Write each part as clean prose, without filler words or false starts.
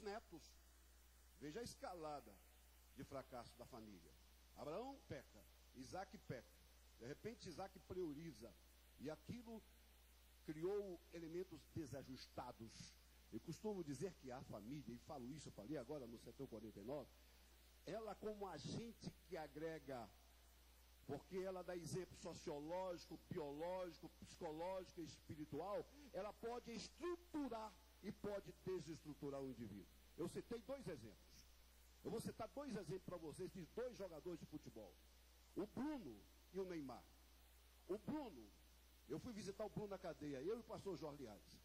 netos. Veja a escalada de fracasso da família. Abraão peca, Isaac peca. De repente Isaac prioriza. E aquilo criou elementos desajustados. Eu costumo dizer que a família, e falo isso, eu falei agora no setor 49, ela como agente que agrega, porque ela dá exemplo sociológico, biológico, psicológico e espiritual, ela pode estruturar e pode desestruturar o indivíduo. Eu citei 2 exemplos. Eu vou citar 2 exemplos para vocês de 2 jogadores de futebol. O Bruno e o Neymar. O Bruno, eu fui visitar o Bruno na cadeia, eu e o pastor Jorge Alice.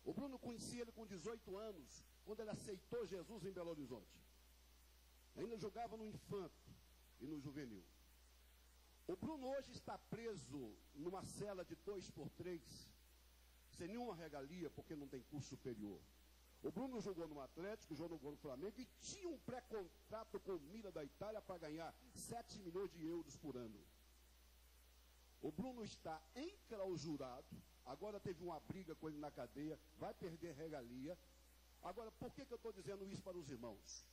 O Bruno conhecia ele com 18 anos, quando ele aceitou Jesus em Belo Horizonte. Ainda jogava no infanto e no juvenil. O Bruno hoje está preso numa cela de 2x3, sem nenhuma regalia, porque não tem curso superior. O Bruno jogou no Atlético, jogou no Flamengo e tinha um pré-contrato com o Milan da Itália para ganhar 7 milhões de euros por ano. O Bruno está enclausurado, agora teve uma briga com ele na cadeia, vai perder regalia. Agora, por que eu estou dizendo isso para os irmãos?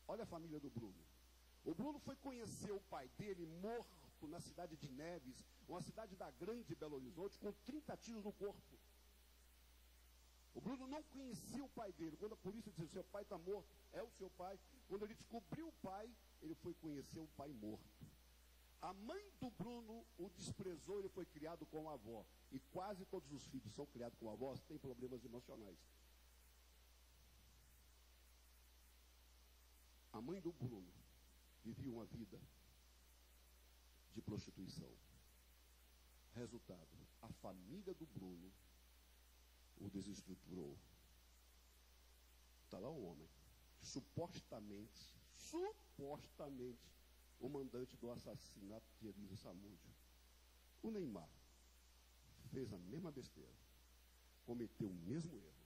Olha a família do Bruno. O Bruno foi conhecer o pai dele morto na cidade de Neves, uma cidade da grande Belo Horizonte, com 30 tiros no corpo. O Bruno não conhecia o pai dele. Quando a polícia disse, seu pai está morto, é o seu pai. Quando ele descobriu o pai, ele foi conhecer o pai morto. A mãe do Bruno o desprezou, ele foi criado com a avó. E quase todos os filhos são criados com avós, têm problemas emocionais. A mãe do Bruno vivia uma vida de prostituição. Resultado, a família do Bruno o desestruturou. Está lá o homem, supostamente, o mandante do assassinato de Elisa Samúdio. O Neymar fez a mesma besteira, cometeu o mesmo erro,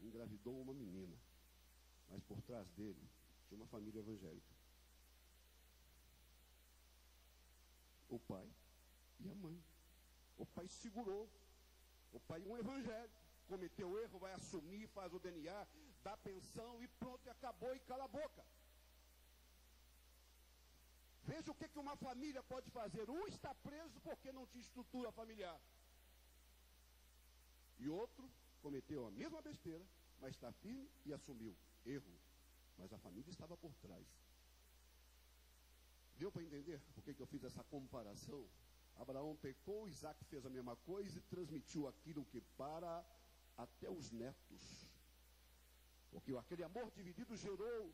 engravidou uma menina, mas por trás dele tinha uma família evangélica. O pai e a mãe. O pai segurou. O pai é um evangélico. Cometeu o erro, vai assumir, faz o DNA, dá pensão e pronto, e acabou, e cala a boca. Veja o que uma família pode fazer. Um está preso porque não tinha estrutura familiar. E outro cometeu a mesma besteira, mas está firme e assumiu. Erro. Mas a família estava por trás. Deu para entender por que eu fiz essa comparação? Abraão pecou, Isaac fez a mesma coisa e transmitiu aquilo que para até os netos. Porque aquele amor dividido gerou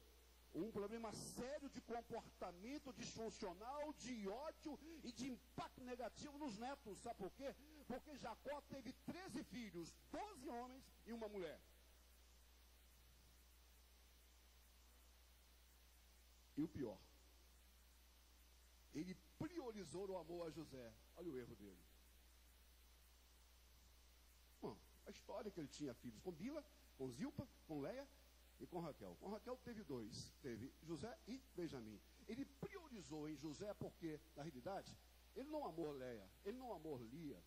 um problema sério de comportamento disfuncional, de ódio e de impacto negativo nos netos. Sabe por quê? Porque Jacó teve 13 filhos, 12 homens e uma mulher. E o pior, ele priorizou o amor a José. Olha o erro dele. Bom, a história é que ele tinha filhos com Bila, com Zilpa, com Leia e com Raquel. Com Raquel teve 2, teve José e Benjamim. Ele priorizou em José porque, na realidade, ele não amou Leia, ele não amou Lia,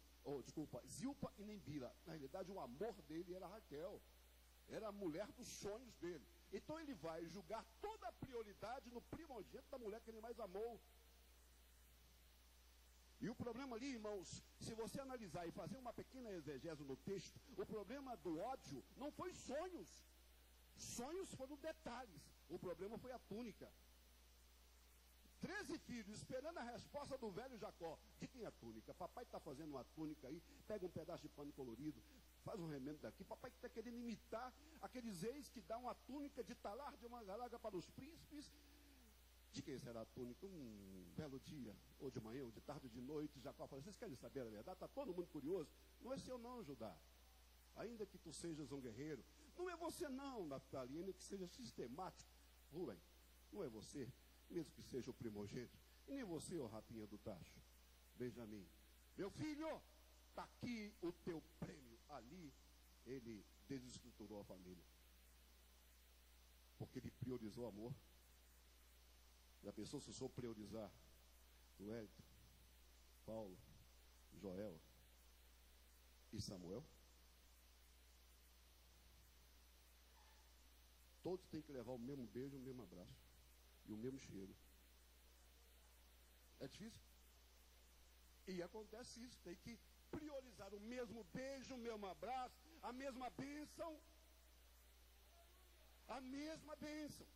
Zilpa e nem Bila. Na realidade, o amor dele era Raquel. Era a mulher dos sonhos dele. Então ele vai julgar toda a prioridade no primogênito da mulher que ele mais amou. E o problema ali, irmãos, se você analisar e fazer uma pequena exegese no texto, o problema do ódio não foi sonhos. Sonhos foram detalhes. O problema foi a túnica. 13 filhos esperando a resposta do velho Jacó. De quem é a túnica? Papai está fazendo uma túnica aí, pega um pedaço de pano colorido, faz um remendo daqui. Papai está querendo imitar aqueles reis que dão uma túnica de talar de uma larga para os príncipes. De quem será a túnica? Um belo dia, ou de manhã, ou de tarde, ou de noite, Jacó falou, vocês querem saber a verdade? Está todo mundo curioso. Não é seu não, Judá. Ainda que tu sejas um guerreiro. Não é você não, Naftali, ainda que seja sistemático. Rubem, não é você, mesmo que seja o primogênito. E nem você, ó rapinha do tacho. Benjamim, meu filho, está aqui o teu prêmio. Ali, ele desestruturou a família. Porque ele priorizou o amor. Já pensou se eu sou priorizar o Hélito, Paulo, Joel e Samuel? todos têm que levar o mesmo beijo, o mesmo abraço e o mesmo cheiro. É difícil? E acontece isso, tem que priorizar o mesmo beijo, o mesmo abraço, a mesma bênção. A mesma bênção.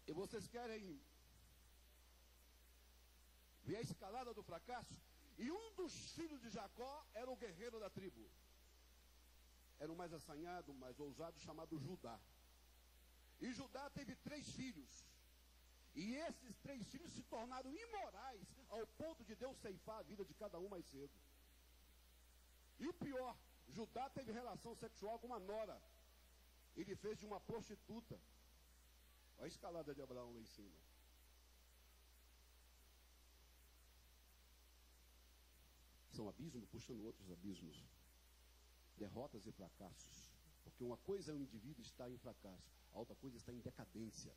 E vocês querem ver a escalada do fracasso? E um dos filhos de Jacó era o guerreiro da tribo. Era o mais assanhado, o mais ousado, chamado Judá. E Judá teve 3 filhos. E esses 3 filhos se tornaram imorais, ao ponto de Deus ceifar a vida de cada um mais cedo. E o pior, Judá teve relação sexual com uma nora. Ele fez de uma prostituta. Olha a escalada de Abraão lá em cima. São abismos puxando outros abismos. Derrotas e fracassos. Porque uma coisa é o indivíduo estar em fracasso, a outra coisa está em decadência.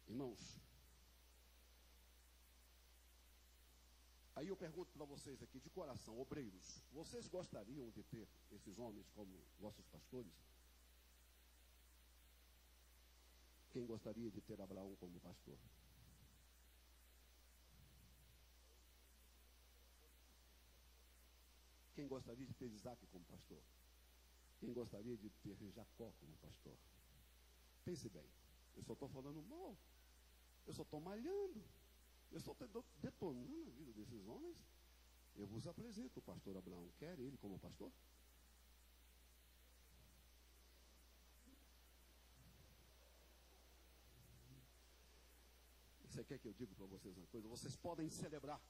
Irmãos, aí eu pergunto para vocês aqui, de coração, obreiros, vocês gostariam de ter esses homens como vossos pastores? Quem gostaria de ter Abraão como pastor? Quem gostaria de ter Isaac como pastor? Quem gostaria de ter Jacó como pastor? Pense bem, eu só estou falando mal, eu só estou malhando, eu só estou detonando a vida desses homens. Eu vos apresento o pastor Abraão. Quer ele como pastor? Você quer que eu diga para vocês uma coisa? Vocês podem celebrar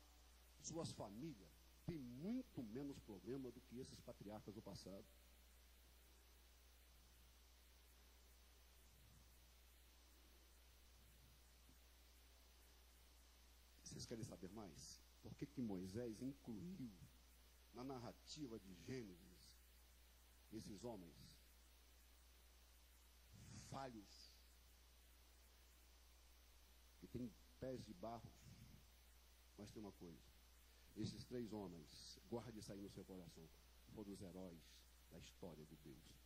suas famílias, tem muito menos problema do que esses patriarcas do passado. Vocês querem saber mais? Por que Moisés incluiu na narrativa de Gênesis esses homens falhos, que têm pés de barro? Mas tem uma coisa, esses 3 homens, guarde isso aí no seu coração, foram os heróis da história de Deus.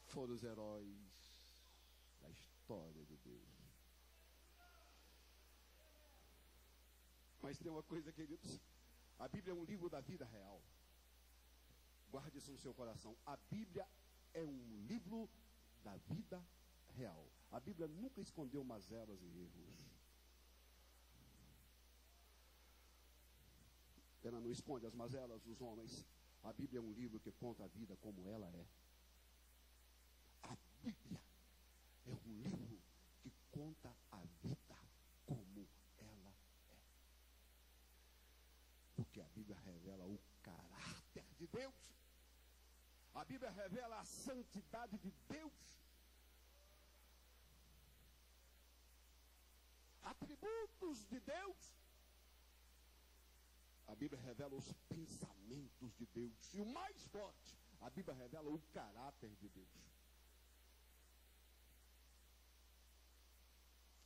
Foram os heróis da história de Deus. Mas tem uma coisa, queridos, a Bíblia é um livro da vida real. Guarde isso no seu coração. A Bíblia é um livro da vida real. A Bíblia nunca escondeu mazelas e erros. Ela não esconde as mazelas dos homens. A Bíblia é um livro que conta a vida como ela é. A Bíblia é um livro que conta a vida como ela é. Porque a Bíblia revela o caráter de Deus. A Bíblia revela a santidade de Deus. Atributos de Deus. A Bíblia revela os pensamentos de Deus. E o mais forte, a Bíblia revela o caráter de Deus.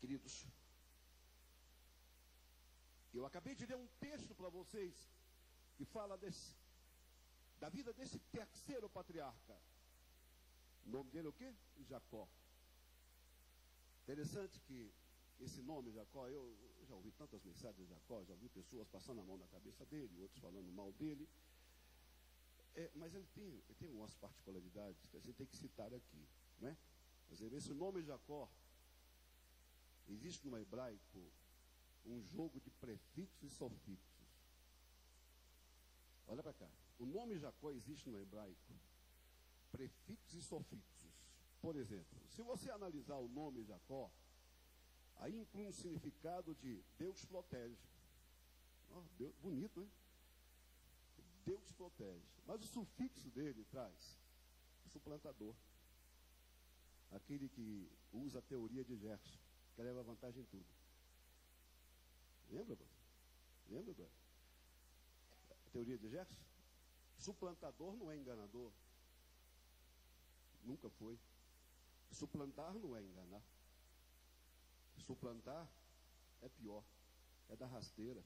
Queridos, eu acabei de ler um texto para vocês que fala da vida desse terceiro patriarca. O nome dele é o quê? Jacó. Interessante que esse nome Jacó, eu já ouvi tantas mensagens de Jacó, já ouvi pessoas passando a mão na cabeça dele, outros falando mal dele. Mas ele tem umas particularidades que a gente tem que citar aqui, né? Por exemplo, esse nome Jacó, existe no hebraico um jogo de prefixos e sufixos. Olha para cá. O nome Jacó existe no hebraico prefixos e sufixos. Por exemplo, se você analisar o nome Jacó, aí inclui um significado de Deus protege. Deus, bonito, hein? Deus protege. Mas o sufixo dele traz suplantador. Aquele que usa a teoria de Gerson, que leva vantagem em tudo. Lembra, Bruno? Lembra, Bruno? A teoria de Gerson? Suplantador não é enganador. Nunca foi. Suplantar não é enganar. Suplantar é pior. É da rasteira.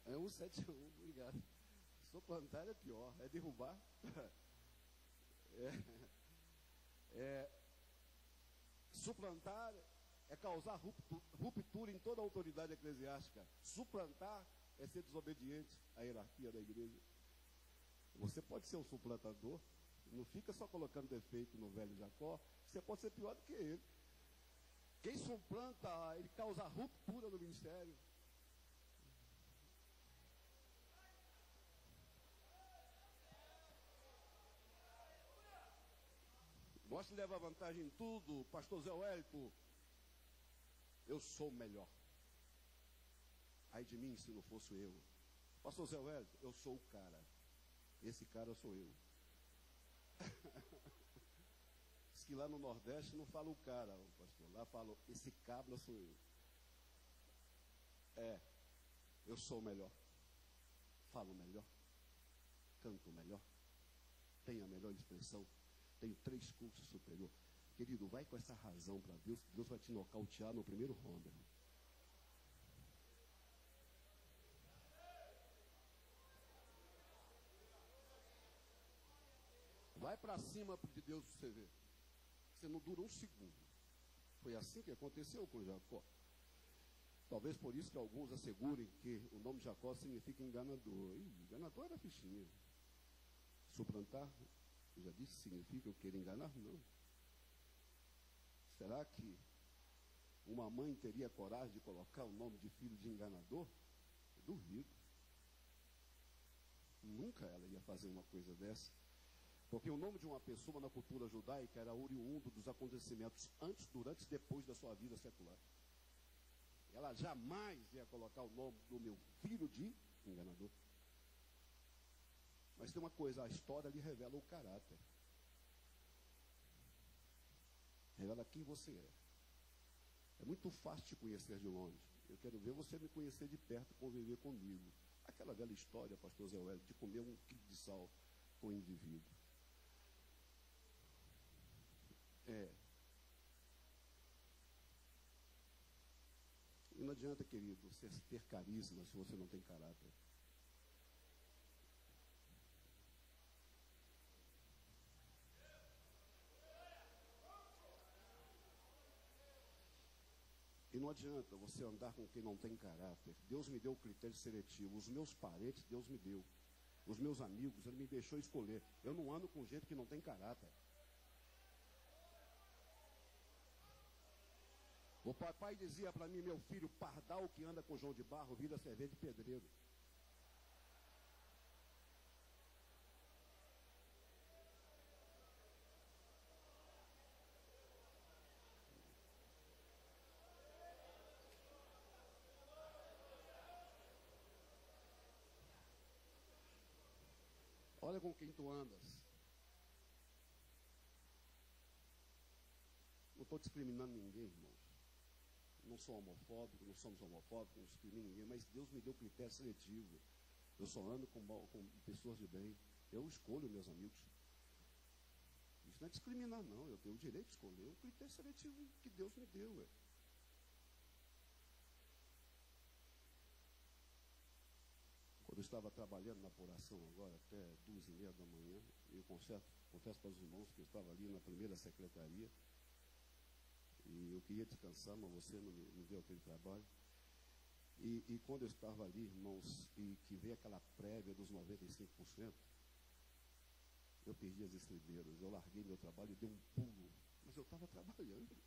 É 171, obrigado. Suplantar é pior, é derrubar. Suplantar é causar ruptura em toda a autoridade eclesiástica. Suplantar é ser desobediente à hierarquia da igreja. Você pode ser um suplantador, não fica só colocando defeito no velho Jacó, você pode ser pior do que ele. Quem suplanta, ele causa ruptura no ministério. Gosta de levar vantagem em tudo, pastor Zé Wellington. Eu sou melhor. Ai de mim se não fosse eu. Pastor Zé Wellington, eu sou o cara. Esse cara sou eu. Diz que lá no Nordeste não fala o cara, pastor. Lá falam, esse cabra sou eu. Eu sou o melhor. Falo melhor. Canto melhor. Tenho a melhor expressão. Tenho 3 cursos superiores. Querido, vai com essa razão para Deus, que Deus vai te nocautear no primeiro round. Vai para cima de Deus para você ver. Você não dura um segundo. Foi assim que aconteceu com Jacó. Talvez por isso que alguns assegurem que o nome Jacó significa enganador. Enganador era fichinha. Suplantar, eu já disse, significa eu querer enganar? Não. Será que uma mãe teria coragem de colocar o nome de filho de enganador? Eu duvido. Nunca ela ia fazer uma coisa dessa. Porque o nome de uma pessoa na cultura judaica era oriundo dos acontecimentos antes, durante e depois da sua vida secular. Ela jamais ia colocar o nome do meu filho de enganador. Mas tem uma coisa, a história lhe revela o caráter. Revela quem você é. É muito fácil te conhecer de longe. Eu quero ver você me conhecer de perto, conviver comigo. Aquela velha história, pastor Zé Wellington, de comer um quilo de sal com o indivíduo. E não adianta, querido, você ter carisma se você não tem caráter. E não adianta você andar com quem não tem caráter. Deus me deu o critério seletivo. Os meus parentes, Deus me deu. Os meus amigos, Ele me deixou escolher. Eu não ando com gente que não tem caráter. O papai dizia para mim, meu filho, pardal que anda com João de Barro, vira servente de pedreiro. Olha com quem tu andas. Não estou discriminando ninguém, irmãos. Não sou homofóbico, não somos homofóbicos, não discrimino ninguém, mas Deus me deu critério seletivo. Eu só ando com pessoas de bem. Eu escolho meus amigos. Isso não é discriminar, não. Eu tenho o direito de escolher o critério seletivo que Deus me deu. Quando eu estava trabalhando na apuração agora, até 2h30 da manhã, eu confesso para os irmãos que eu estava ali na primeira secretaria, e eu queria descansar, mas você não me deu aquele trabalho. E quando eu estava ali, irmãos, e que veio aquela prévia dos 95%, eu perdi as estribeiras. Eu larguei meu trabalho e dei um pulo. Mas eu estava trabalhando.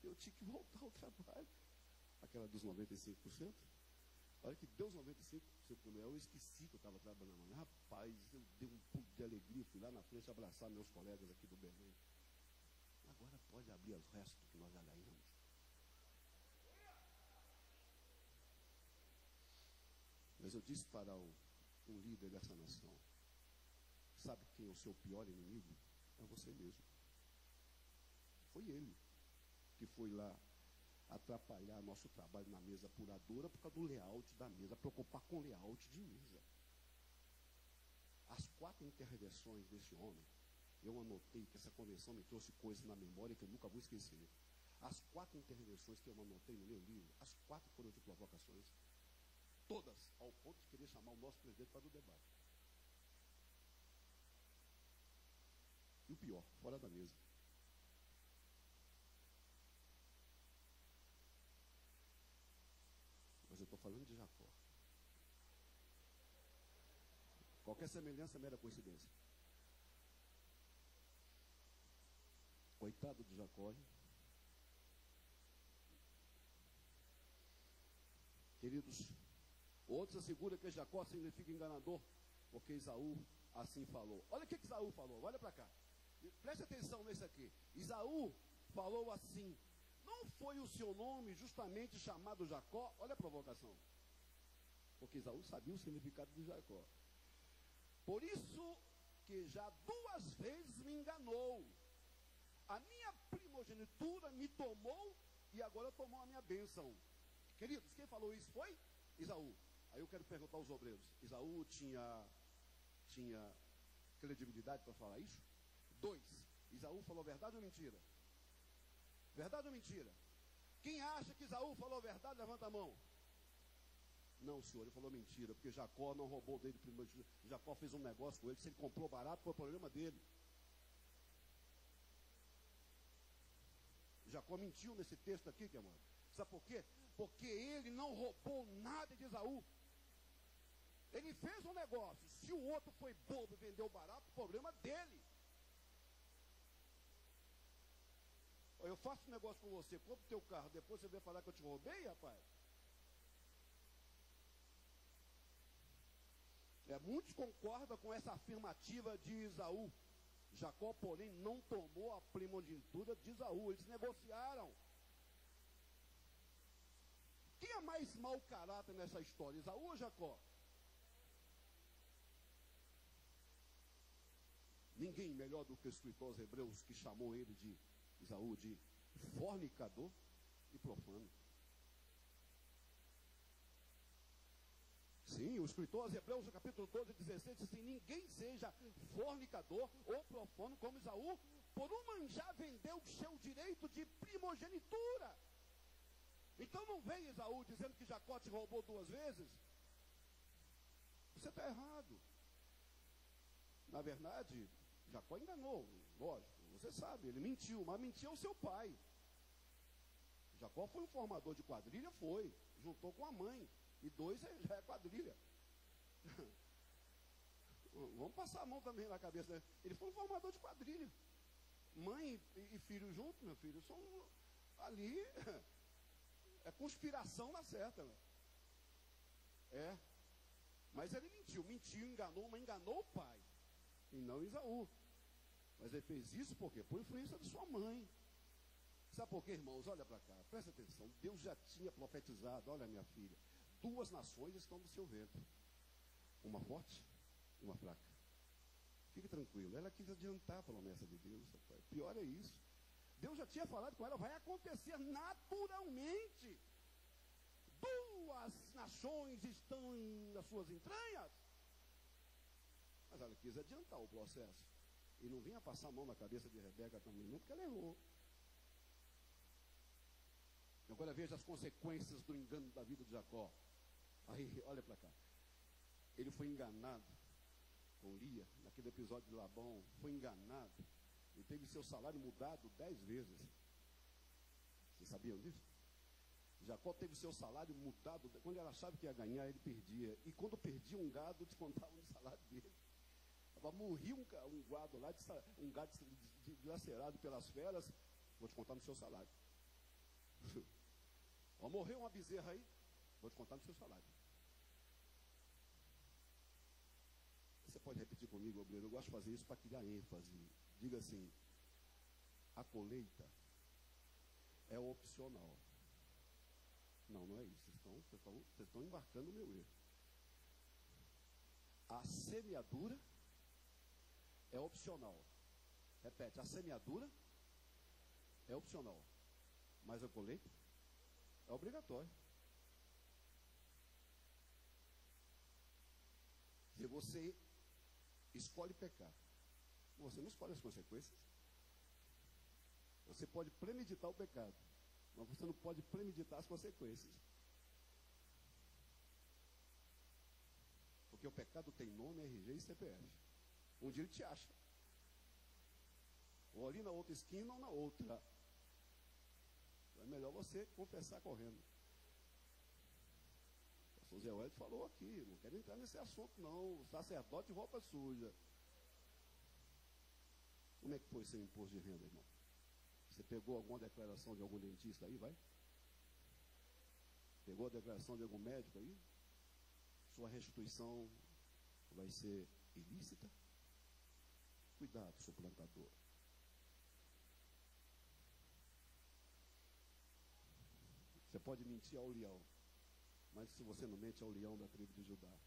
Eu tinha que voltar ao trabalho. Aquela dos 95%. A hora que deu os 95%, eu esqueci que eu estava trabalhando. Mas, rapaz, eu dei um pulo de alegria. Fui lá na frente abraçar meus colegas aqui do Belém. Agora pode abrir os restos que nós já ganhamos. Mas eu disse para um líder dessa nação, sabe quem é o seu pior inimigo? É você mesmo. Foi ele que foi lá atrapalhar nosso trabalho na mesa apuradora por causa do layout da mesa, preocupar com o layout de mesa. 4 intervenções desse homem, eu anotei que essa convenção me trouxe coisas na memória que eu nunca vou esquecer. As 4 intervenções que eu anotei no meu livro, as 4 foram de provocações, todas ao ponto de querer chamar o nosso presidente para o debate. E o pior, fora da mesa. Mas eu estou falando de Jacó. Qualquer semelhança é mera coincidência. Coitado de Jacó. Queridos, outros asseguram que Jacó significa enganador, porque Esaú assim falou. Olha o que Esaú falou, olha para cá. Preste atenção nesse aqui. Esaú falou assim: não foi o seu nome justamente chamado Jacó? Olha a provocação. Porque Esaú sabia o significado de Jacó. Por isso que já 2 vezes me enganou. A minha primogenitura me tomou e agora tomou a minha bênção. Queridos, quem falou isso foi Esaú. Aí eu quero perguntar aos obreiros: Esaú tinha credibilidade para falar isso? 2, Esaú falou verdade ou mentira? Verdade ou mentira? Quem acha que Esaú falou verdade, levanta a mão. Não, senhor, ele falou mentira, porque Jacó não roubou dele primeiro. Jacó fez um negócio com ele, se ele comprou barato, foi o problema dele. Jacó mentiu nesse texto aqui, que amado. Sabe por quê? Porque ele não roubou nada de Esaú. Ele fez um negócio. Se o outro foi bobo e vendeu barato, o problema dele. Eu faço um negócio com você, compro o teu carro, depois você vem falar que eu te roubei, rapaz. Muitos concordam com essa afirmativa de Esaú. Jacó, porém, não tomou a primogenitura de Esaú. Eles negociaram. Quem é mais mau caráter nessa história, Esaú ou Jacó? Ninguém melhor do que o escritor aos Hebreus, que chamou ele de Esaú de fornicador e profano. Sim, o escritor aos Hebreus, no capítulo 12, 16, diz assim: ninguém seja fornicador ou profano como Esaú, por um manjar vendeu o seu direito de primogenitura. Então não vem Esaú dizendo que Jacó te roubou 2 vezes. Você está errado. Na verdade, Jacó enganou, lógico, você sabe, ele mentiu, mas mentiu ao seu pai. Jacó foi um formador de quadrilha, juntou com a mãe. E 2 já é quadrilha. Vamos passar a mão também na cabeça, né? Ele foi um formador de quadrilha. Mãe e filho juntos, meu filho, são ali. É conspiração na certa, né? Mas ele mentiu, enganou, mas enganou o pai. E não Esaú. Mas ele fez isso por quê? Por influência de sua mãe. Sabe por quê, irmãos? Olha para cá, presta atenção. Deus já tinha profetizado: olha, minha filha, 2 nações estão no seu ventre. Uma forte, uma fraca. Fique tranquilo. Ela quis adiantar a promessa de Deus, rapaz. Pior é isso. Deus já tinha falado com ela: vai acontecer naturalmente. 2 nações estão nas suas entranhas. Mas ela quis adiantar o processo. E não vinha passar a mão na cabeça de Rebeca também, não, porque ela errou. Agora veja as consequências do engano da vida de Jacó. Aí, olha para cá. Ele foi enganado com Lia, naquele episódio de Labão, foi enganado. E teve seu salário mudado 10 vezes. Vocês sabiam disso? Jacó teve seu salário mudado. Quando ele achava que ia ganhar, ele perdia. E quando perdia um gado, descontavam no salário dele. Morria um gado lá, um gado dilacerado pelas feras, vou te contar no seu salário. Morreu uma bezerra aí, vou te contar no seu salário. Você pode repetir comigo, obreiro? Eu gosto de fazer isso para criar ênfase. Diga assim: a colheita é opcional. Não é isso. Vocês estão embarcando no meu erro. A semeadura é opcional. Repete: a semeadura é opcional, mas a colheita é obrigatória. Se você escolhe pecar. Você não escolhe as consequências. Você pode premeditar o pecado, mas você não pode premeditar as consequências. Porque o pecado tem nome, RG e CPF. Um dia ele te acha. Ou ali na outra esquina ou na outra. É melhor você confessar correndo. O pastor Zé Wellington falou aqui, não quero entrar nesse assunto não. O sacerdote de roupa suja. Como é que foi seu imposto de renda, irmão? Você pegou alguma declaração de algum dentista aí, vai? Pegou a declaração de algum médico aí? Sua restituição vai ser ilícita? Cuidado, suplantador. Você pode mentir ao leão, mas se você não mente ao leão da tribo de Judá.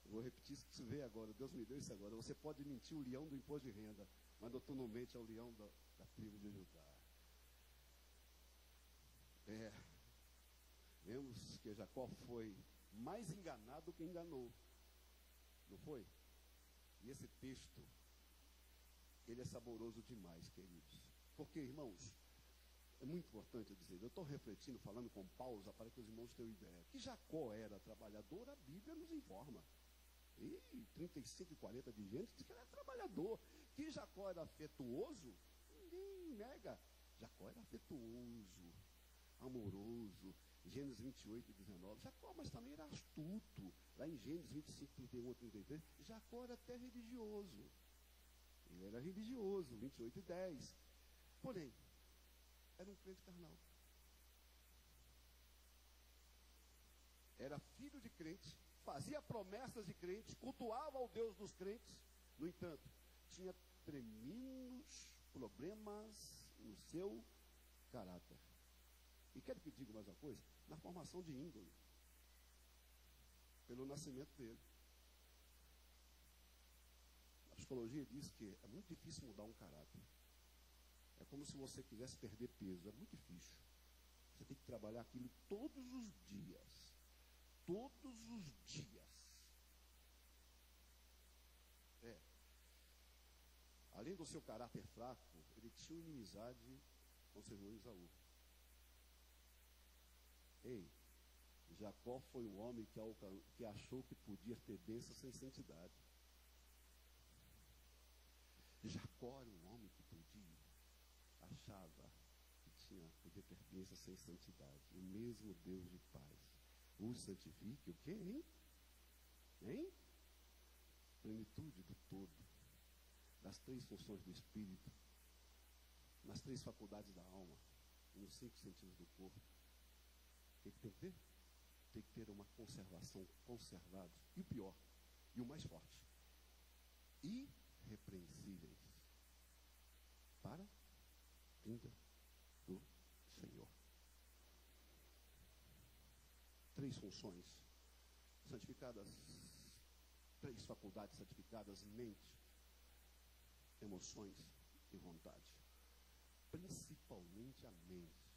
Eu vou repetir isso que você vê agora, Deus me deu isso agora. Você pode mentir o leão do imposto de renda, mas tu não mente ao leão da tribo de Judá. Vemos que Jacó foi mais enganado do que enganou. Não foi? E esse texto, ele é saboroso demais, queridos. Porque, irmãos, é muito importante eu dizer, eu estou refletindo, falando com pausa, para que os irmãos tenham ideia. Que Jacó era trabalhador, a Bíblia nos informa. E 35 e 40 de gente diz que ele era trabalhador. Que Jacó era afetuoso, ninguém nega. Jacó era afetuoso, amoroso. Gênesis 28 e 19. Jacó, mas também era astuto. Lá em Gênesis 25, 31 e 33. Jacó era até religioso. Ele era religioso, 28 e 10. Porém, era um crente carnal. Era filho de crente, fazia promessas de crente, cultuava ao Deus dos crentes. No entanto, tinha tremendos problemas no seu caráter. E quero que diga mais uma coisa, na formação de índole, pelo nascimento dele. A psicologia diz que é muito difícil mudar um caráter. É como se você quisesse perder peso, é muito difícil. Você tem que trabalhar aquilo todos os dias. Todos os dias. Além do seu caráter fraco, ele tinha inimizade com seu irmão Esaú. Jacó foi um homem que achou que podia ter bênção sem santidade. Jacó era um homem que achava que podia ter bênção sem santidade. O mesmo Deus de paz o santifique, o quê, hein? Hein? Plenitude do todo, das 3 funções do Espírito, nas 3 faculdades da alma, e nos 5 sentidos do corpo. O que tem que ter? Tem que ter uma conservação, conservados. E o pior, e o mais forte, irrepreensíveis para a vinda do Senhor. 3 funções santificadas, 3 faculdades santificadas: mente, emoções e vontade. Principalmente a mente,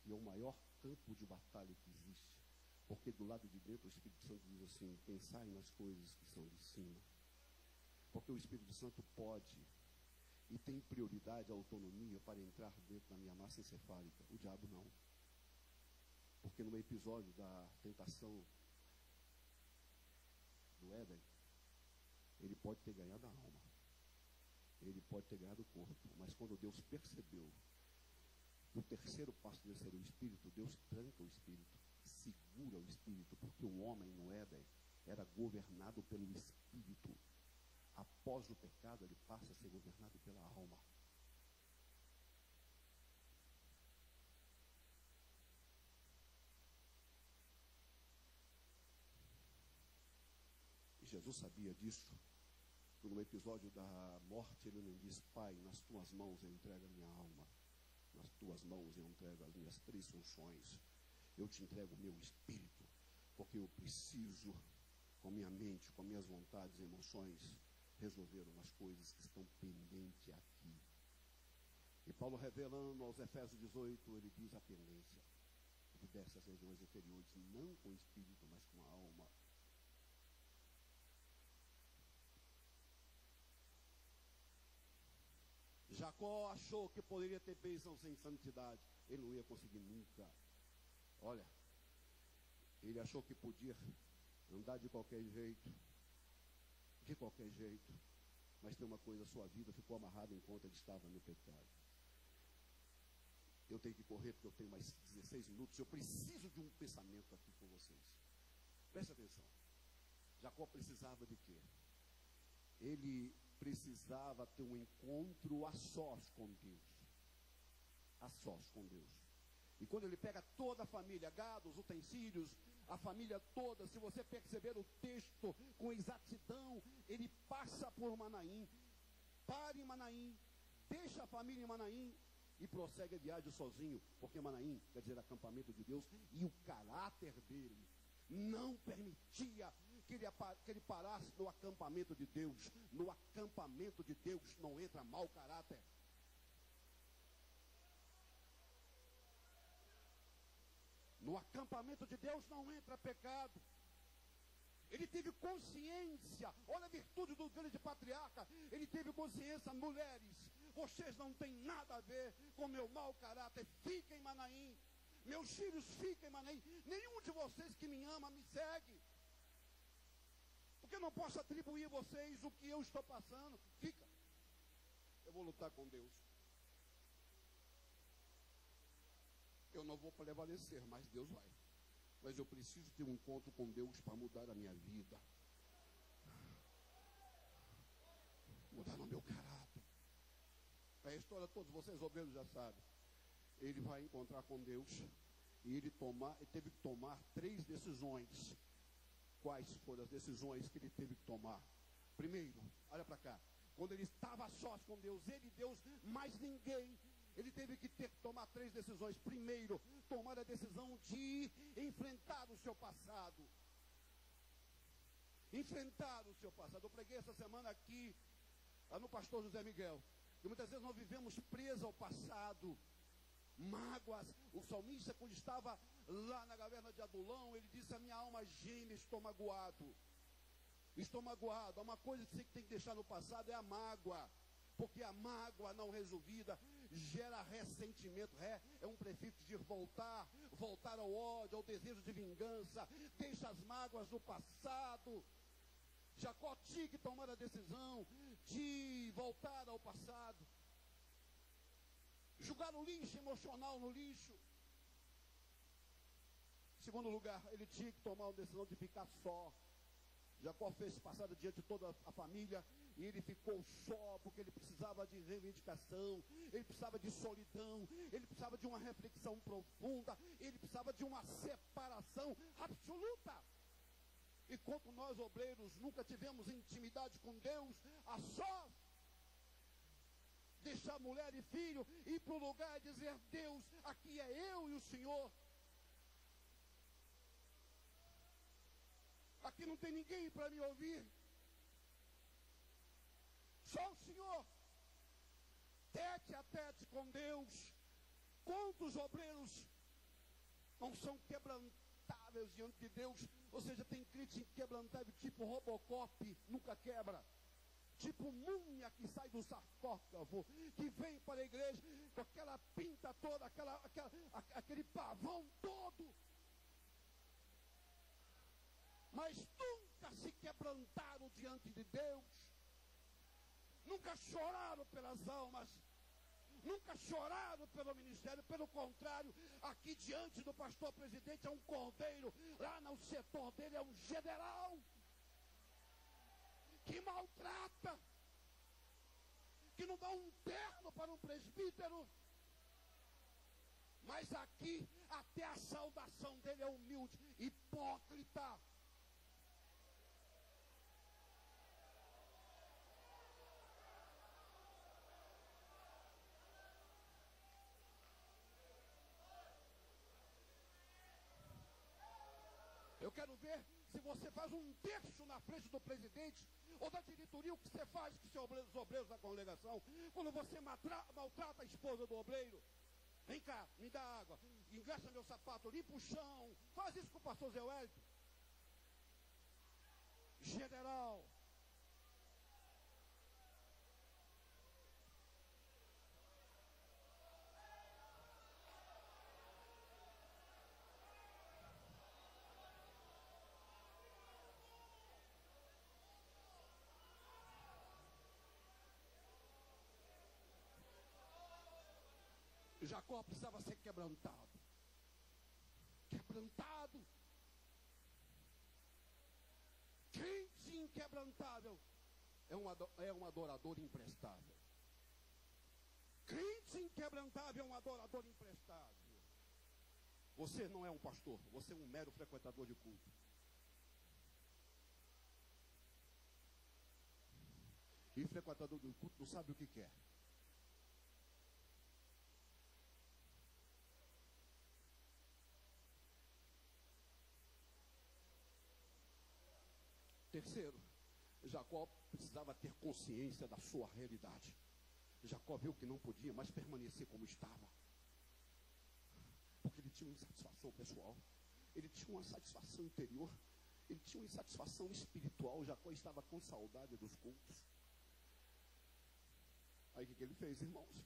que é o maior campo de batalha que existe. Porque do lado de dentro o Espírito Santo diz assim: pensai nas coisas que são de cima. Porque o Espírito Santo pode e tem prioridade, a autonomia para entrar dentro da minha massa encefálica. O diabo não. Porque no episódio da tentação do Éden, ele pode ter ganhado a alma, ele pode ter ganhado o corpo, mas quando Deus percebeu que o terceiro passo dele seria o Espírito, Deus tranca o Espírito, segura o Espírito, porque o homem no Éden era governado pelo Espírito. Após o pecado, ele passa a ser governado pela alma. E Jesus sabia disso. No episódio da morte, ele não diz: Pai, nas tuas mãos eu entrego a minha alma, nas tuas mãos eu entrego as minhas 3 funções, eu te entrego o meu espírito, porque eu preciso, com minha mente, com minhas vontades e emoções, resolver umas coisas que estão pendentes aqui. E Paulo, revelando aos Efésios 18, ele diz a pendência de diversas regiões inferiores, não com o espírito, mas com a alma. Jacó achou que poderia ter bênção sem santidade. Ele não ia conseguir nunca. Olha, ele achou que podia andar de qualquer jeito. Mas tem uma coisa, a sua vida ficou amarrada enquanto ele estava no pecado. Eu tenho que correr porque eu tenho mais 16 minutos. Eu preciso de um pensamento aqui com vocês. Preste atenção. Jacó precisava de quê? Ele precisava ter um encontro a sós com Deus. A sós com Deus. E quando ele pega toda a família, gados, utensílios, a família toda, se você perceber o texto com exatidão, ele passa por Manaim, para em Manaim, deixa a família em Manaim e prossegue a viagem sozinho, porque Manaim quer dizer acampamento de Deus, e o caráter dele não permitia que ele parasse no acampamento de Deus. No acampamento de Deus não entra mau caráter. No acampamento de Deus não entra pecado. Ele teve consciência, olha a virtude do grande patriarca, ele teve consciência: mulheres, vocês não têm nada a ver com meu mau caráter, fiquem em Manaim, meus filhos fiquem em Manaim, nenhum de vocês que me ama me segue, porque eu não posso atribuir a vocês o que eu estou passando, fica, eu vou lutar com Deus. Eu não vou prevalecer, mas Deus vai. Mas eu preciso ter um encontro com Deus para mudar a minha vida. Mudar o meu caráter. É a história, todos vocês obreiros já sabem. Ele vai encontrar com Deus e ele teve que tomar 3 decisões. Quais foram as decisões que ele teve que tomar? Primeiro, olha para cá. Quando ele estava sós com Deus, ele e Deus, mais ninguém, ele teve que tomar 3 decisões. Primeiro, tomar a decisão de enfrentar o seu passado. Enfrentar o seu passado. Eu preguei essa semana aqui, lá no pastor José Miguel, que muitas vezes nós vivemos presos ao passado, mágoas. O salmista, quando estava lá na caverna de Adulão, ele disse: a minha alma geme, estou magoado. Estou magoado. Uma coisa que você tem que deixar no passado é a mágoa. Porque a mágoa não resolvida gera ressentimento. É um prefixo de voltar ao ódio, ao desejo de vingança. Deixa as mágoas no passado. Jacó tinha que tomar a decisão de voltar ao passado. Jogar o lixo emocional no lixo. Segundo lugar, ele tinha que tomar a decisão de ficar só. Jacó fez passado diante de toda a família e ele ficou só, porque ele precisava de reivindicação, ele precisava de solidão, ele precisava de uma reflexão profunda, ele precisava de uma separação absoluta. Enquanto nós obreiros nunca tivemos intimidade com Deus, a sós, deixar mulher e filho, ir para o lugar e dizer: Deus, aqui é eu e o Senhor. Aqui não tem ninguém para me ouvir. Só o Senhor. Tete a tete com Deus. Quantos obreiros não são quebrantáveis diante de Deus? Ou seja, tem crente inquebrantável, tipo Robocop, nunca quebra. Tipo múmia que sai do sarcófago, que vem para a igreja com aquela pinta toda, aquele pavão todo. Mas nunca se quebrantaram diante de Deus, nunca choraram pelas almas, nunca choraram pelo ministério. Pelo contrário, aqui diante do pastor presidente é um cordeiro, lá no setor dele é um general, que maltrata, que não dá um terno para um presbítero, mas aqui até a saudação dele é humilde, hipócrita. Eu quero ver se você faz um terço na frente do presidente ou da diretoria, o que você faz com os obreiros da congregação. Quando você maltrata a esposa do obreiro: vem cá, me dá água, engraxa meu sapato, limpa o chão. Faz isso com o pastor Zé Wellington. General. Jacó precisava ser quebrantado. Quebrantado. Crente inquebrantável é um adorador imprestável. Crente inquebrantável é um adorador imprestável. Você não é um pastor, você é um mero frequentador de culto. E frequentador de culto não sabe o que quer. Terceiro, Jacó precisava ter consciência da sua realidade. Jacó viu que não podia mais permanecer como estava. Porque ele tinha uma insatisfação pessoal. Ele tinha uma satisfação interior. Ele tinha uma insatisfação espiritual. Jacó estava com saudade dos cultos. Aí o que ele fez, irmãos?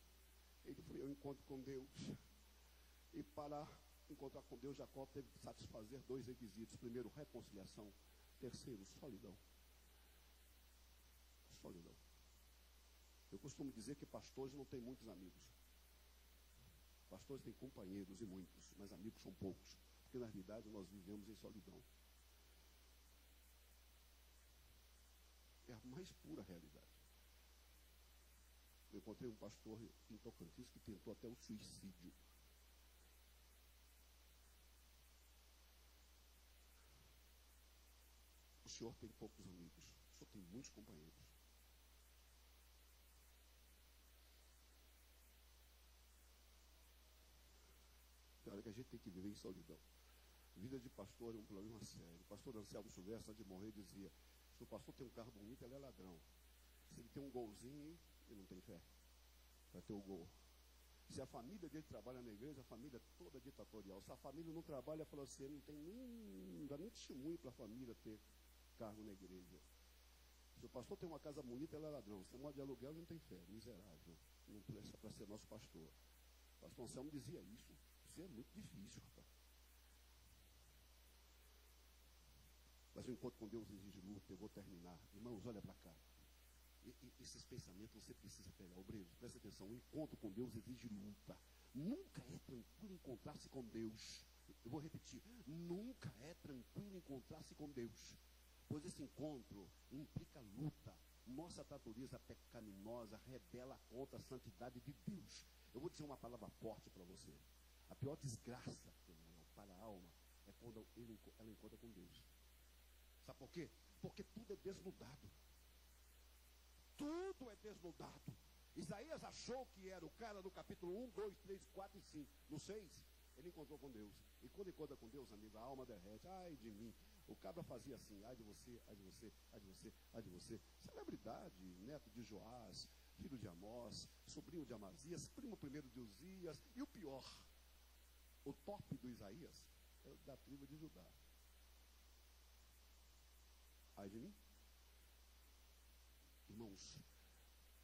Ele foi ao encontro com Deus. E para encontrar com Deus, Jacó teve que satisfazer 2 requisitos. Primeiro, reconciliação. Terceiro, solidão. Solidão. Eu costumo dizer que pastores não têm muitos amigos. Pastores têm companheiros e muitos, mas amigos são poucos. Porque na realidade nós vivemos em solidão. É a mais pura realidade. Eu encontrei um pastor em Tocantins que tentou até o suicídio. O senhor tem poucos amigos, o senhor tem muitos companheiros. Tem hora que a gente tem que viver em solidão. Vida de pastor é um problema sério. O pastor Anselmo Silvestre, antes de morrer, dizia: se o pastor tem um carro bonito, ele é ladrão. Se ele tem um golzinho, ele não tem fé. Vai ter o gol. Se a família dele trabalha na igreja, a família é toda ditatorial. Se a família não trabalha, fala assim, não dá nem testemunho para a família ter cargo na igreja. Se o pastor tem uma casa bonita, ele é ladrão. Se tem modo de aluguel, ele não tem fé, miserável. Não presta para ser nosso pastor. O pastor Anselmo dizia isso. Isso é muito difícil, rapaz. Mas o encontro com Deus exige luta. Eu vou terminar. Irmãos, olha para cá. Esses pensamentos você precisa pegar. Obreiros, presta atenção. O encontro com Deus exige luta. Nunca é tranquilo encontrar-se com Deus. Eu vou repetir. Nunca é tranquilo encontrar-se com Deus. Pois esse encontro implica luta. Nossa natureza pecaminosa rebela contra a santidade de Deus. Eu vou dizer uma palavra forte para você. A pior desgraça para a alma é quando ela encontra com Deus. Sabe por quê? Porque tudo é desnudado. Tudo é desnudado. Isaías achou que era o cara no capítulo 1, 2, 3, 4 e 5. No 6, ele encontrou com Deus. E quando encontra com Deus, amigo, a alma derrete. Ai de mim. O cabra fazia assim, ai de você, ai de você, ai de você, ai de você. Celebridade, neto de Joás, filho de Amós, sobrinho de Amazias, primo primeiro de Uzias. E o pior, o top do Isaías, é da tribo de Judá. Ai de mim. Irmãos,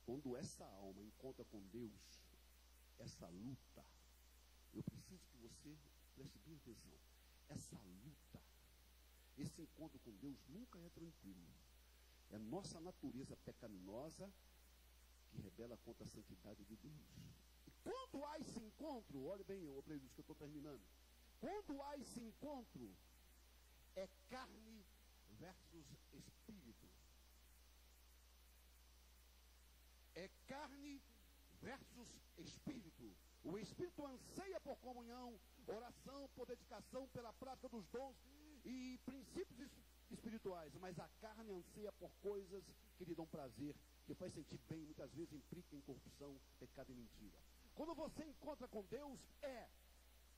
quando essa alma encontra com Deus, essa luta, eu preciso que você preste bem atenção. Essa luta, esse encontro com Deus nunca é tranquilo. É nossa natureza pecaminosa que rebela contra a santidade de Deus. E quando há esse encontro, olhe bem, obreiros, que eu estou terminando. Quando há esse encontro, é carne versus espírito. É carne versus espírito. O espírito anseia por comunhão, oração, por dedicação, pela prática dos dons e princípios espirituais, mas a carne anseia por coisas que lhe dão prazer, que faz sentir bem, muitas vezes implica em corrupção, pecado e mentira. Quando você encontra com Deus, é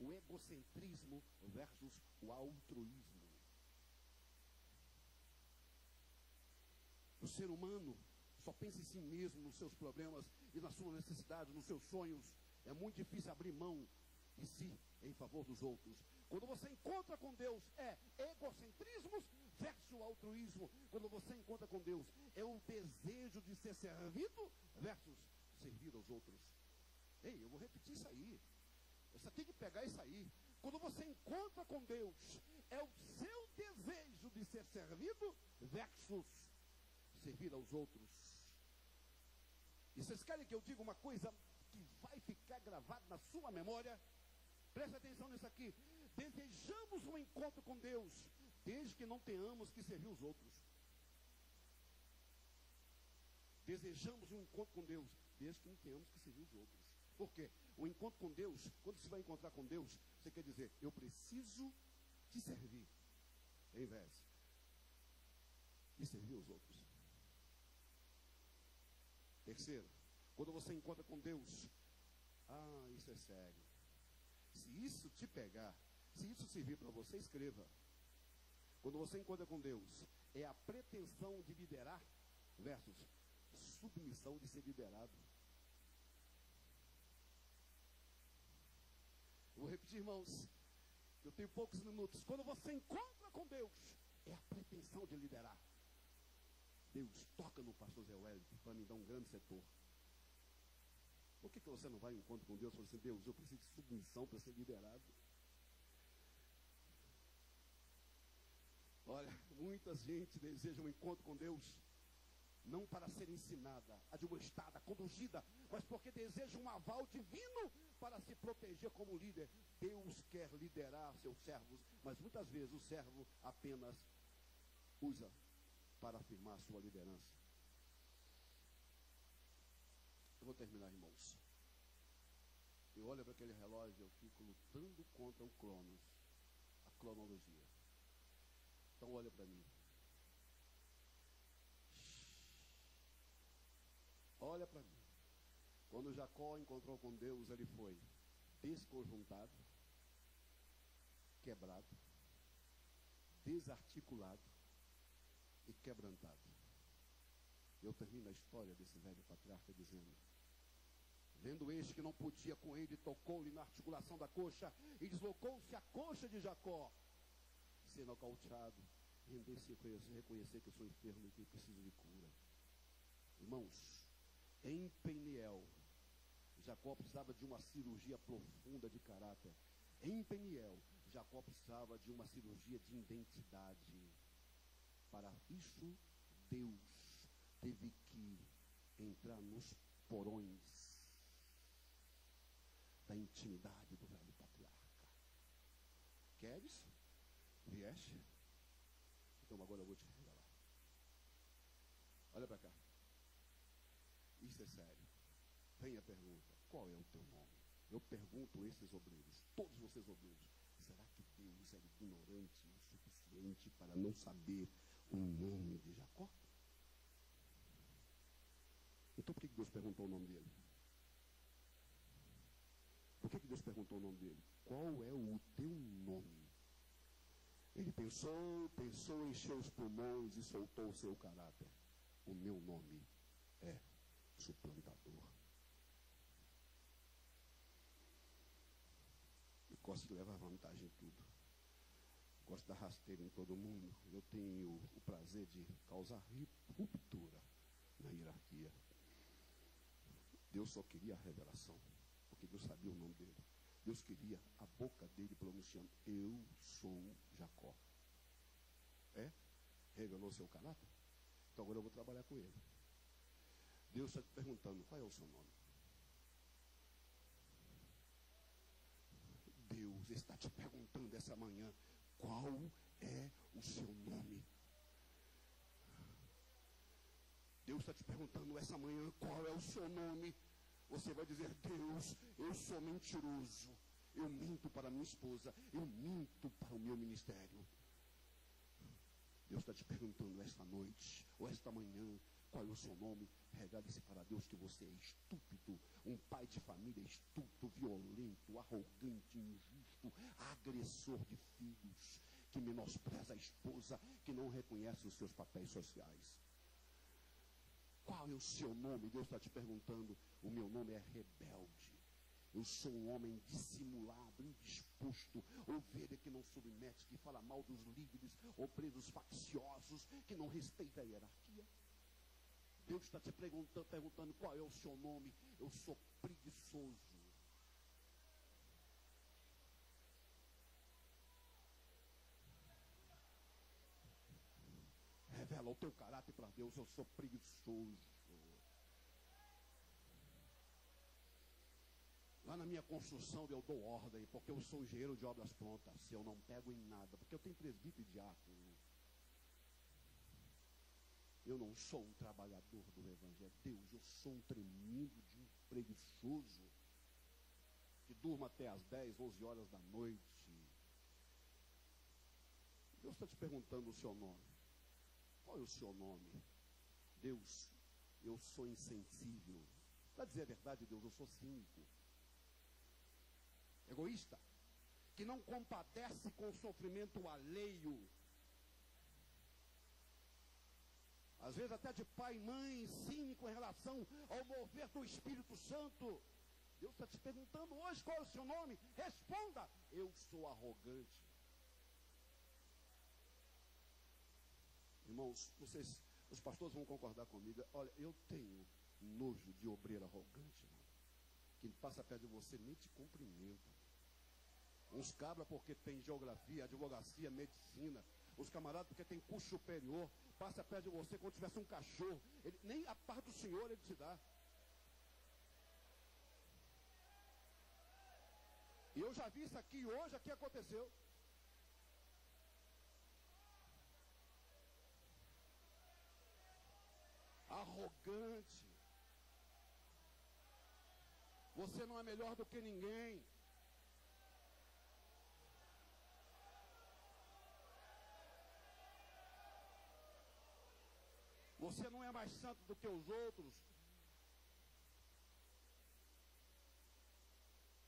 o egocentrismo versus o altruísmo. O ser humano só pensa em si mesmo, nos seus problemas e nas suas necessidades, nos seus sonhos. É muito difícil abrir mão de si em favor dos outros. Quando você encontra com Deus, é egocentrismo versus altruísmo. Quando você encontra com Deus, é o desejo de ser servido versus servir aos outros. Ei, eu vou repetir isso aí. Você tem que pegar isso aí. Quando você encontra com Deus, é o seu desejo de ser servido versus servir aos outros. E vocês querem que eu diga uma coisa que que vai ficar gravado na sua memória. Preste atenção nisso aqui. Desejamos um encontro com Deus, desde que não tenhamos que servir os outros. Desejamos um encontro com Deus, desde que não tenhamos que servir os outros. Por quê? O encontro com Deus, quando você vai encontrar com Deus, você quer dizer, eu preciso te servir, em vez de servir os outros. Terceiro, quando você encontra com Deus, isso é sério. Se isso te pegar, se isso servir para você, escreva. Quando você encontra com Deus, é a pretensão de liderar versus submissão de ser liderado. Eu vou repetir, irmãos, eu tenho poucos minutos. Quando você encontra com Deus, é a pretensão de liderar. Deus, toca no pastor Zé Wellington para me dar um grande setor. Por que você não vai em encontro com Deus e fala assim, Deus, eu preciso de submissão para ser liderado? Olha, muita gente deseja um encontro com Deus, não para ser ensinada, admoestada, conduzida, mas porque deseja um aval divino para se proteger como líder. Deus quer liderar seus servos, mas muitas vezes o servo apenas usa para afirmar a sua liderança. Eu vou terminar, irmãos. Eu olho para aquele relógio, eu fico lutando contra o Cronos, a cronologia. Então olha para mim. Olha para mim. Quando Jacó encontrou com Deus, ele foi desconjuntado, quebrado, desarticulado e quebrantado. Eu termino a história desse velho patriarca dizendo, vendo este que não podia com ele, tocou-lhe na articulação da coxa e deslocou-se a coxa de Jacó. Ser nocauteado, render-se e reconhecer que eu sou enfermo e que preciso de cura. Irmãos, em Peniel, Jacó precisava de uma cirurgia profunda de caráter. Em Peniel, Jacó precisava de uma cirurgia de identidade. Para isso, Deus teve que entrar nos porões da intimidade do velho patriarca. Queres? Vieste? Então agora eu vou te revelar. Olha para cá. Isso é sério. Vem a pergunta, qual é o teu nome? Eu pergunto a esses obreiros, todos vocês obreiros, será que Deus é ignorante o suficiente para não saber o nome de Jacó? Então por que Deus perguntou o nome dele? Por que Deus perguntou o nome dele? Qual é o teu nome? Ele pensou, encheu os pulmões e soltou o seu caráter. O meu nome é suplantador. Eu gosto de levar vantagem em tudo. Gosto de dar rasteira em todo mundo. Eu tenho o prazer de causar ruptura na hierarquia. Deus só queria a revelação, porque Deus sabia o nome dele. Deus queria a boca dele pronunciando, eu sou Jacó. Revelou seu caráter? Então agora eu vou trabalhar com ele. Deus está te perguntando, qual é o seu nome? Deus está te perguntando essa manhã, qual é o seu nome? Deus está te perguntando essa manhã, qual é o seu nome? Você vai dizer, Deus, eu sou mentiroso. Eu minto para minha esposa, eu minto para o meu ministério. Deus está te perguntando esta noite, ou esta manhã, qual é o seu nome? Regale-se para Deus que você é estúpido, um pai de família estúpido, violento, arrogante, injusto, agressor de filhos, que menospreza a esposa, que não reconhece os seus papéis sociais. Qual é o seu nome? Deus está te perguntando. O meu nome é rebelde. Eu sou um homem dissimulado, indisposto, ovelha que não submete, que fala mal dos líderes, obreiros facciosos, que não respeita a hierarquia. Deus está te perguntando qual é o seu nome. Eu sou preguiçoso. Revela o teu caráter para Deus. Eu sou preguiçoso. Lá na minha construção eu dou ordem, porque eu sou engenheiro de obras prontas. Eu não pego em nada, porque eu tenho presbítero e diácono. Eu não sou um trabalhador do Evangelho. Deus, eu sou um tremendo de um preguiçoso, que durma até às 10, 11 horas da noite. Deus está te perguntando o seu nome. Qual é o seu nome? Deus, eu sou insensível. Para dizer a verdade, Deus, eu sou cínico. Egoísta. Que não compadece com o sofrimento alheio. Às vezes até de pai e mãe, cínico em relação ao mover do Espírito Santo. Deus está te perguntando hoje qual é o seu nome. Responda, eu sou arrogante. Irmãos, vocês, os pastores vão concordar comigo. Olha, eu tenho nojo de obreiro arrogante, irmão. Que passa perto de você, nem te cumprimenta. Uns cabras porque tem geografia, advocacia, medicina. Os camaradas porque tem curso superior. Passa perto de você como se tivesse um cachorro. Nem a paz do Senhor ele te dá. E eu já vi isso aqui hoje, aqui aconteceu. Arrogante. Você não é melhor do que ninguém. Você não é mais santo do que os outros.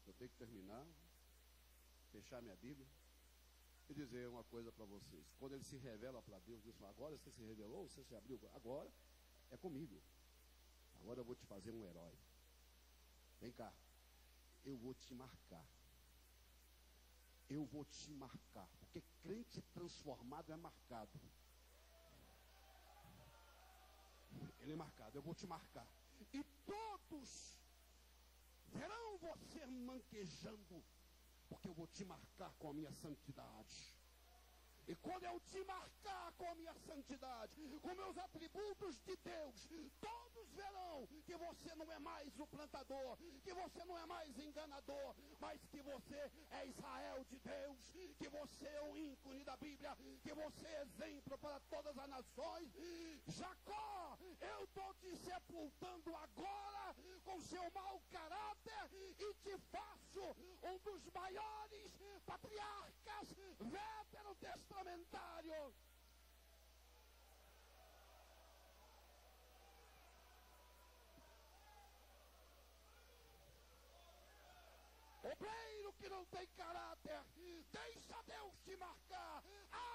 Eu tenho que terminar, fechar minha Bíblia e dizer uma coisa para vocês. Quando ele se revela para Deus, diz: agora você se revelou, você se abriu, agora é comigo. Agora eu vou te fazer um herói. Vem cá, eu vou te marcar. Eu vou te marcar, porque crente transformado é marcado. Ele é marcado, eu vou te marcar. E todos verão você manquejando, porque eu vou te marcar com a minha santidade. E quando eu te marcar com a minha santidade, com meus atributos de Deus, todos verão que você não é mais o plantador, que você não é mais enganador, mas que você é Israel de Deus, que você é o ícone da Bíblia, que você é exemplo para todas as nações. Jacó, eu estou te sepultando agora com seu mau caráter e te faço um dos maiores patriarcas veterotestamentários. Obreiro que não tem caráter, deixa Deus te marcar.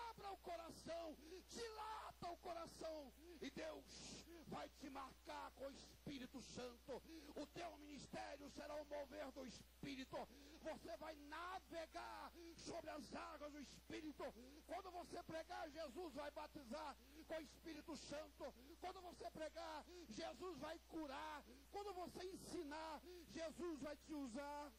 Abra o coração, dilata o coração, e Deus vai te marcar com o Espírito Santo. O teu ministério será o mover do Espírito. Você vai navegar sobre as águas do Espírito. Quando você pregar, Jesus vai batizar com o Espírito Santo. Quando você pregar, Jesus vai curar. Quando você ensinar, Jesus vai te usar.